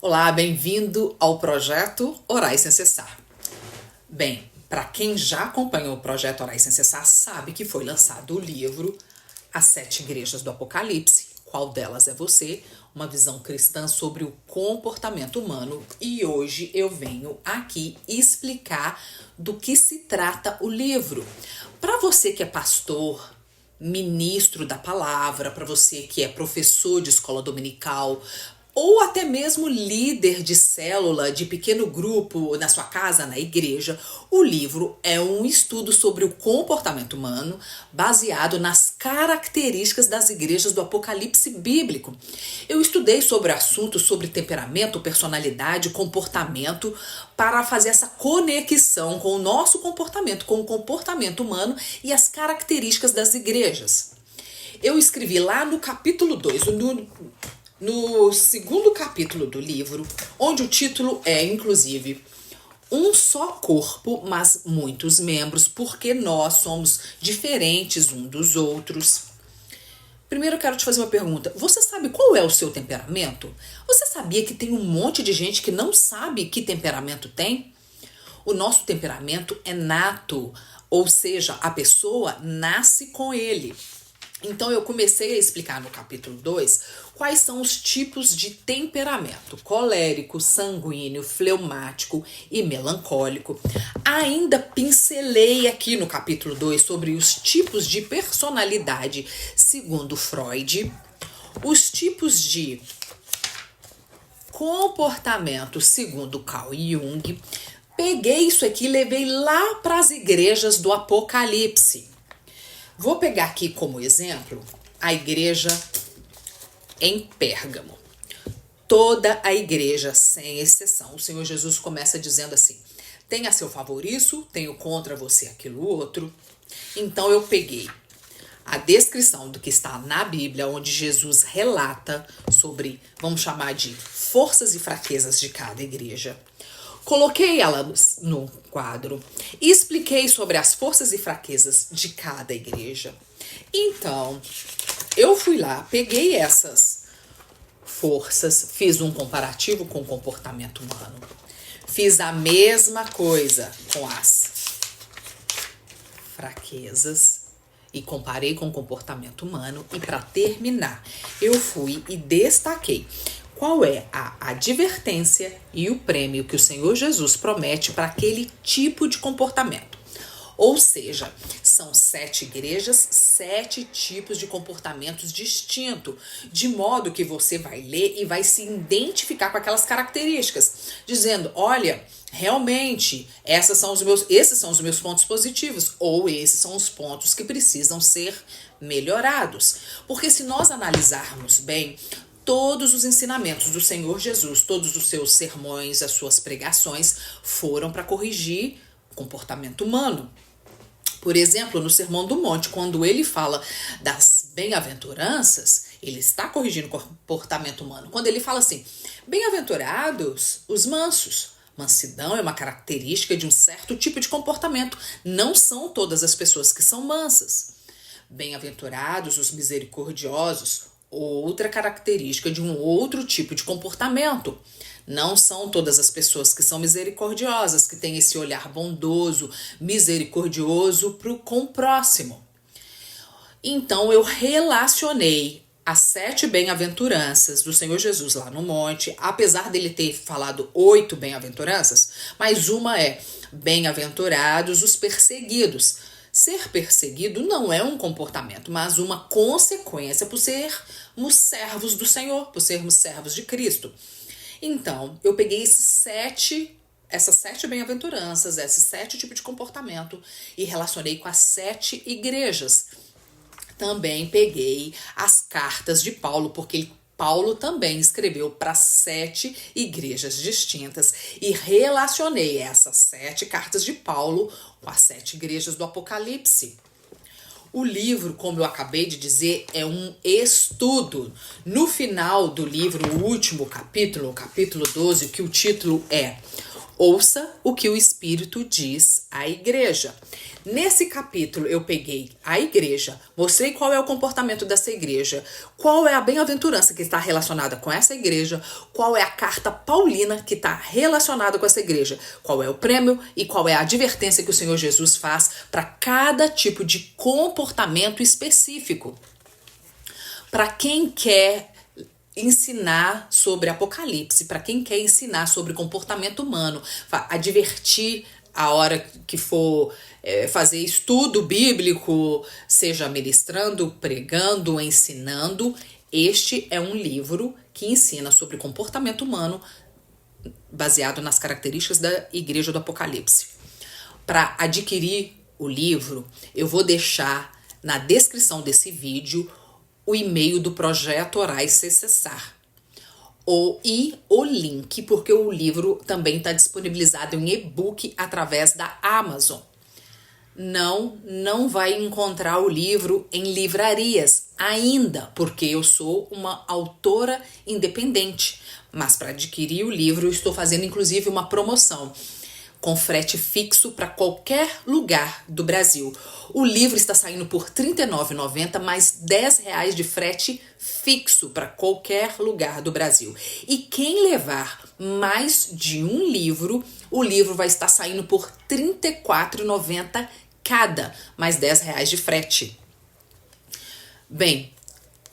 Olá, bem-vindo ao projeto Orai Sem Cessar. Bem, para quem já acompanhou o projeto Orai Sem Cessar, sabe que foi lançado o livro As 7 Igrejas do Apocalipse, qual delas é você? Uma visão cristã sobre o comportamento humano. E hoje eu venho aqui explicar do que se trata o livro. Para você que é pastor, ministro da palavra, para você que é professor de escola dominical, ou até mesmo líder de célula, de pequeno grupo na sua casa, na igreja, o livro é um estudo sobre o comportamento humano baseado nas características das igrejas do Apocalipse bíblico. Eu estudei sobre assuntos sobre temperamento, personalidade, comportamento para fazer essa conexão com o nosso comportamento, com o comportamento humano e as características das igrejas. Eu escrevi lá no capítulo 2, no segundo capítulo do livro, onde o título é, inclusive, Um só corpo, mas muitos membros, porque nós somos diferentes uns dos outros. Primeiro eu quero te fazer uma pergunta. Você sabe qual é o seu temperamento? Você sabia que tem um monte de gente que não sabe que temperamento tem? O nosso temperamento é nato, ou seja, a pessoa nasce com ele. Então eu comecei a explicar no capítulo 2 quais são os tipos de temperamento: colérico, sanguíneo, fleumático e melancólico. Ainda pincelei aqui no capítulo 2 sobre os tipos de personalidade segundo Freud, os tipos de comportamento segundo Carl Jung. Peguei isso aqui e levei lá para as igrejas do Apocalipse. Vou pegar aqui como exemplo a igreja em Pérgamo. Toda a igreja, sem exceção, o Senhor Jesus começa dizendo assim: tem a seu favor isso, tenho contra você aquilo outro. Então eu peguei a descrição do que está na Bíblia, onde Jesus relata sobre, vamos chamar de forças e fraquezas de cada igreja. Coloquei ela no quadro e expliquei sobre as forças e fraquezas de cada igreja. Então, eu fui lá, peguei essas forças, fiz um comparativo com o comportamento humano. Fiz a mesma coisa com as fraquezas e comparei com o comportamento humano. E para terminar, eu fui e destaquei qual é a advertência e o prêmio que o Senhor Jesus promete para aquele tipo de comportamento. Ou seja, são 7 igrejas, 7 tipos de comportamentos distintos, de modo que você vai ler e vai se identificar com aquelas características, dizendo: olha, realmente, esses são os meus pontos positivos, ou esses são os pontos que precisam ser melhorados. Porque se nós analisarmos bem, todos os ensinamentos do Senhor Jesus, todos os seus sermões, as suas pregações foram para corrigir o comportamento humano. Por exemplo, no Sermão do Monte, quando ele fala das bem-aventuranças, ele está corrigindo o comportamento humano. Quando ele fala assim: bem-aventurados os mansos. Mansidão é uma característica de um certo tipo de comportamento. Não são todas as pessoas que são mansas. Bem-aventurados os misericordiosos. Outra característica de um outro tipo de comportamento. Não são todas as pessoas que são misericordiosas, que têm esse olhar bondoso, misericordioso com o próximo. Então eu relacionei as 7 bem-aventuranças do Senhor Jesus lá no monte, apesar dele ter falado 8 bem-aventuranças, mas uma é: bem-aventurados os perseguidos. Ser perseguido não é um comportamento, mas uma consequência por sermos servos do Senhor, por sermos servos de Cristo. Então, eu peguei essas 7 bem-aventuranças, esses 7 tipos de comportamento e relacionei com as 7 igrejas. Também peguei as cartas de Paulo, porque Paulo também escreveu para 7 igrejas distintas e relacionei essas 7 cartas de Paulo com as 7 igrejas do Apocalipse. O livro, como eu acabei de dizer, é um estudo. No final do livro, o último capítulo, o capítulo 12, que o título é Ouça o que o Espírito diz à igreja. Nesse capítulo eu peguei a igreja, mostrei qual é o comportamento dessa igreja, qual é a bem-aventurança que está relacionada com essa igreja, qual é a carta paulina que está relacionada com essa igreja, qual é o prêmio e qual é a advertência que o Senhor Jesus faz para cada tipo de comportamento específico. Para quem quer ensinar sobre Apocalipse, para quem quer ensinar sobre comportamento humano, advertir a hora que for fazer estudo bíblico, seja ministrando, pregando, ensinando, este é um livro que ensina sobre comportamento humano baseado nas características da Igreja do Apocalipse. Para adquirir o livro, eu vou deixar na descrição desse vídeo o e-mail do Projeto Orais CCSAR e o link, porque o livro também está disponibilizado em e-book através da Amazon. Não vai encontrar o livro em livrarias ainda, porque eu sou uma autora independente. Mas para adquirir o livro, eu estou fazendo inclusive uma promoção com frete fixo para qualquer lugar do Brasil. O livro está saindo por R$ 39,90, mais R$10 de frete fixo para qualquer lugar do Brasil. E quem levar mais de um livro, o livro vai estar saindo por R$ 34,90 cada, mais R$10 de frete. Bem,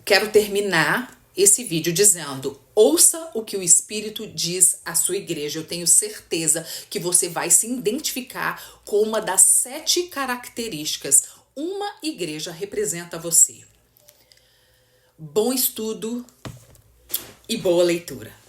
quero terminar esse vídeo dizendo: ouça o que o Espírito diz à sua igreja. Eu tenho certeza que você vai se identificar com uma das 7 características. Uma igreja representa você. Bom estudo e boa leitura.